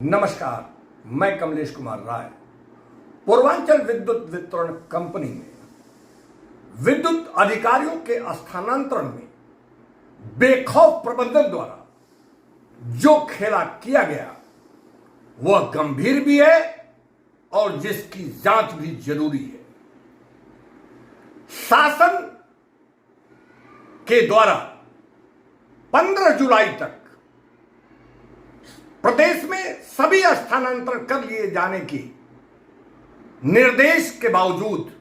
नमस्कार, मैं कमलेश कुमार राय। पूर्वांचल विद्युत वितरण कंपनी में विद्युत अधिकारियों के स्थानांतरण में बेखौफ प्रबंधन द्वारा जो खेला किया गया वह गंभीर भी है और जिसकी जांच भी जरूरी है। शासन के द्वारा 15 जुलाई तक प्रदेश में सभी स्थानांतरण कर लिए जाने की निर्देश के बावजूद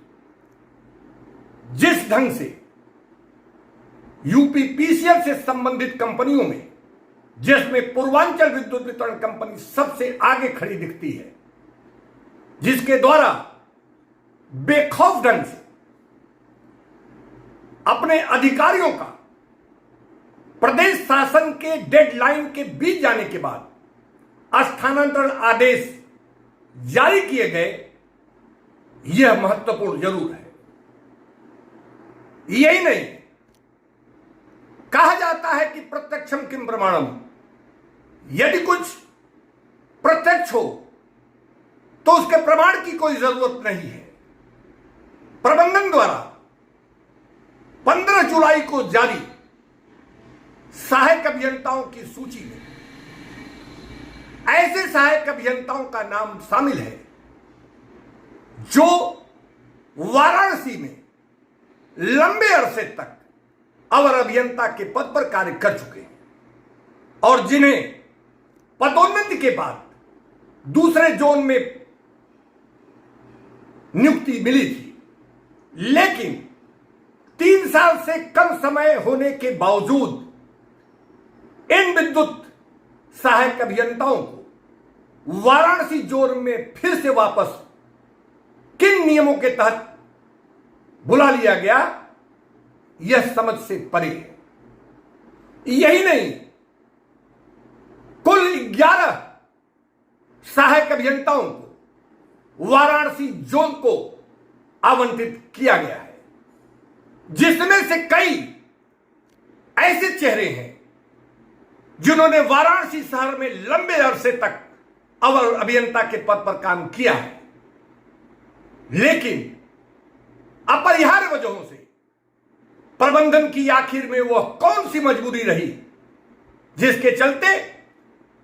जिस ढंग से यूपीपीसीएल से संबंधित कंपनियों में, जिसमें पूर्वांचल विद्युत वितरण कंपनी सबसे आगे खड़ी दिखती है, जिसके द्वारा बेखौफ ढंग से अपने अधिकारियों का प्रदेश शासन के डेडलाइन के बीत जाने के बाद स्थानांतरण आदेश जारी किए गए, यह महत्वपूर्ण जरूर है। यही नहीं, कहा जाता है कि प्रत्यक्षम किम प्रमाणम, यदि कुछ प्रत्यक्ष हो तो उसके प्रमाण की कोई जरूरत नहीं है। प्रबंधन द्वारा 15 जुलाई को जारी सहायक अभियंताओं की सूची में ऐसे सहायक अभियंताओं का नाम शामिल है जो वाराणसी में लंबे अरसे तक अवर अभियंता के पद पर कार्य कर चुके हैं और जिन्हें पदोन्नति के बाद दूसरे जोन में नियुक्ति मिली थी, लेकिन 3 साल से कम समय होने के बावजूद इन विद्युत सहायक अभियंताओं को वाराणसी जोन में फिर से वापस किन नियमों के तहत बुला लिया गया, यह समझ से परे है। यही नहीं, कुल 11 सहायक अभियंताओं को वाराणसी जोन को आवंटित किया गया है, जिसमें से कई ऐसे चेहरे हैं जिन्होंने वाराणसी शहर में लंबे अरसे तक अवर अभियंता के पद पर काम किया है, लेकिन अपरिहार्य वजहों से प्रबंधन की आखिर में वह कौन सी मजबूरी रही जिसके चलते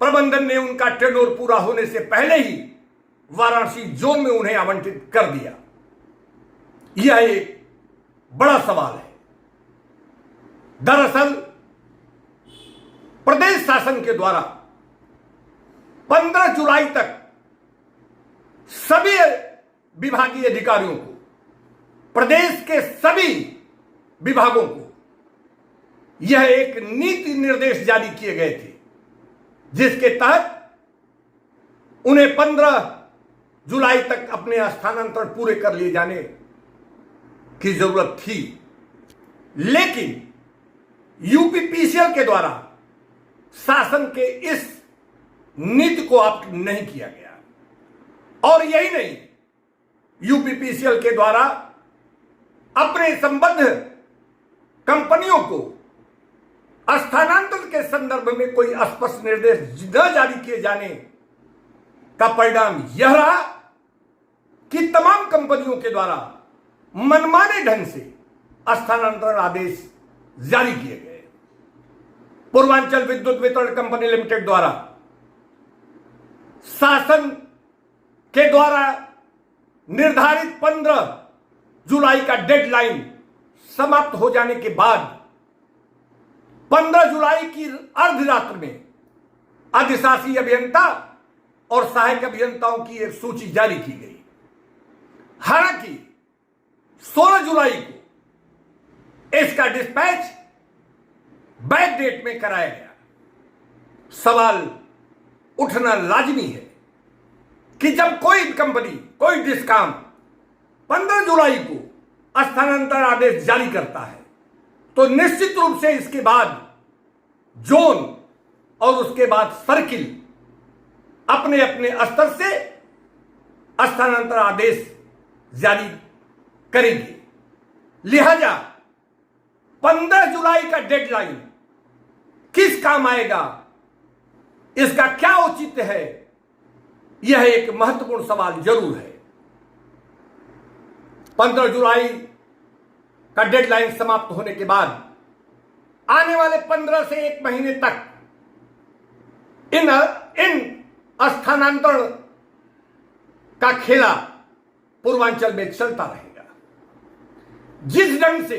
प्रबंधन ने उनका टेन्योर पूरा होने से पहले ही वाराणसी जोन में उन्हें आवंटित कर दिया। यह एक बड़ा सवाल है। दरअसल प्रदेश शासन के द्वारा 15 जुलाई तक सभी विभागीय अधिकारियों को, प्रदेश के सभी विभागों को यह एक नीति निर्देश जारी किए गए थे, जिसके तहत उन्हें 15 जुलाई तक अपने स्थानांतरण पूरे कर लिए जाने की जरूरत थी। लेकिन यूपीपीसीएल के द्वारा शासन के इस नीति को आप नहीं किया गया। और यही नहीं, यूपीपीसीएल के द्वारा अपने संबद्ध कंपनियों को स्थानांतरण के संदर्भ में कोई स्पष्ट निर्देश न जारी किए जाने का परिणाम यह रहा कि तमाम कंपनियों के द्वारा मनमाने ढंग से स्थानांतरण आदेश जारी किए गए। पूर्वांचल विद्युत वितरण कंपनी लिमिटेड द्वारा शासन के द्वारा निर्धारित 15 जुलाई का डेडलाइन समाप्त हो जाने के बाद 15 जुलाई की अर्धरात्रि में अधिशासी अभियंता और सहायक अभियंताओं की एक सूची जारी की गई। हालांकि 16 जुलाई को इसका डिस्पैच बैक डेट में कराया गया। सवाल उठना लाजमी है कि जब कोई कंपनी, कोई डिस्कॉम 15 जुलाई को स्थानांतरण आदेश जारी करता है तो निश्चित रूप से इसके बाद जोन और उसके बाद सर्किल अपने अपने स्तर से स्थानांतरण आदेश जारी करेंगे। लिहाजा 15 जुलाई का डेडलाइन किस काम आएगा, इसका क्या औचित्य है, यह एक महत्वपूर्ण सवाल जरूर है। 15 जुलाई का डेडलाइन समाप्त होने के बाद आने वाले 15 से 1 महीने तक इन स्थानांतरण का खेला पूर्वांचल में चलता रहेगा। जिस ढंग से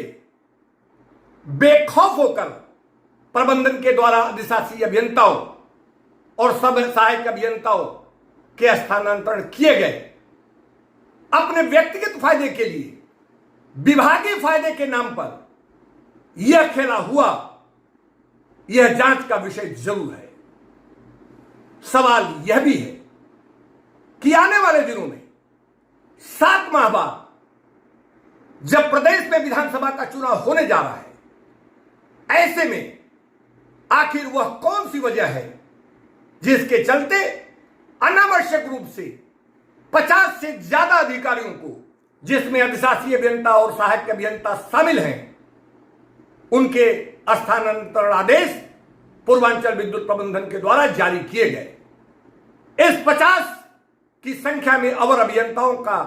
बेखौफ होकर प्रबंधन के द्वारा अधिशासी अभियंताओं और सब सहायक अभियंताओं के स्थानांतरण किए गए अपने व्यक्तिगत फायदे के लिए, विभागीय फायदे के नाम पर यह खेला हुआ, यह जांच का विषय जरूर है। सवाल यह भी है कि आने वाले दिनों में 7 माह बाद जब प्रदेश में विधानसभा का चुनाव होने जा रहा है, ऐसे में आखिर वह कौन सी वजह है जिसके चलते अनावश्यक रूप से 50 से ज्यादा अधिकारियों को, जिसमें अधिशासी अभियंता और सहायक अभियंता शामिल हैं, उनके स्थानांतरण आदेश पूर्वांचल विद्युत प्रबंधन के द्वारा जारी किए गए। इस 50 की संख्या में अवर अभियंताओं का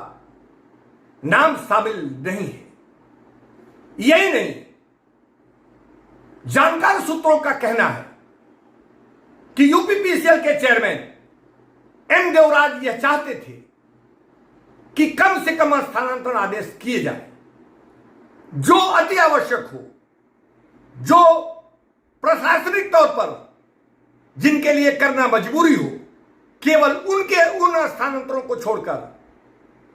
नाम शामिल नहीं है। यही नहीं, जानकार सूत्रों का कहना है कि यूपीपीसीएल के चेयरमैन एम देवराज यह चाहते थे कि कम से कम स्थानांतरण आदेश किए जाए, जो अति आवश्यक हो, जो प्रशासनिक तौर पर जिनके लिए करना मजबूरी हो, केवल उनके उन स्थानांतरों को छोड़कर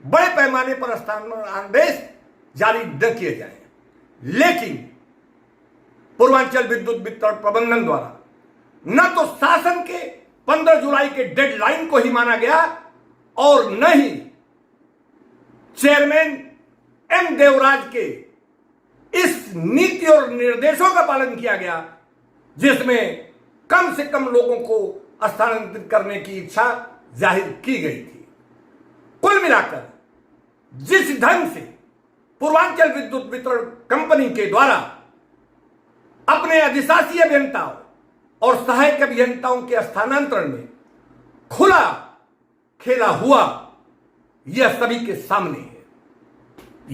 बड़े पैमाने पर स्थानांतरण आदेश जारी न किए जाए। लेकिन पूर्वांचल विद्युत वितरण प्रबंधन द्वारा न तो शासन के 15 जुलाई के डेडलाइन को ही माना गया और न ही चेयरमैन एम देवराज के इस नीति और निर्देशों का पालन किया गया, जिसमें कम से कम लोगों को स्थानांतरित करने की इच्छा जाहिर की गई थी। कुल मिलाकर जिस ढंग से पूर्वांचल विद्युत वितरण कंपनी के द्वारा अपने अधिशासी अभियंताओं और सहायक अभियंताओं के स्थानांतरण में खुला खेला हुआ, यह सभी के सामने है।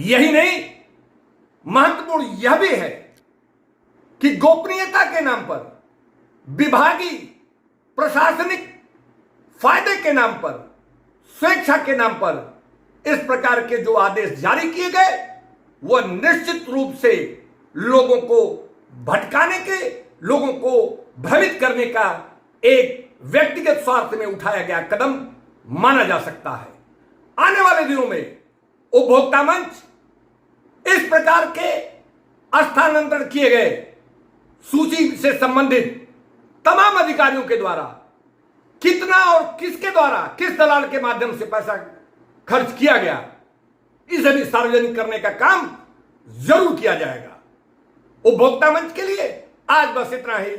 यही नहीं, महत्वपूर्ण यह भी है कि गोपनीयता के नाम पर, विभागीय प्रशासनिक फायदे के नाम पर, स्वेच्छा के नाम पर इस प्रकार के जो आदेश जारी किए गए, वह निश्चित रूप से लोगों को भटकाने के, लोगों को भ्रमित करने का एक व्यक्तिगत स्वार्थ में उठाया गया कदम माना जा सकता है। आने वाले दिनों में उपभोक्ता मंच इस प्रकार के स्थानांतरण किए गए सूची से संबंधित तमाम अधिकारियों के द्वारा कितना और किसके द्वारा, किस दलाल के माध्यम से पैसा खर्च किया गया, इसे भी सार्वजनिक करने का काम जरूर किया जाएगा। उपभोक्ता मंच के लिए आज बस इतना ही।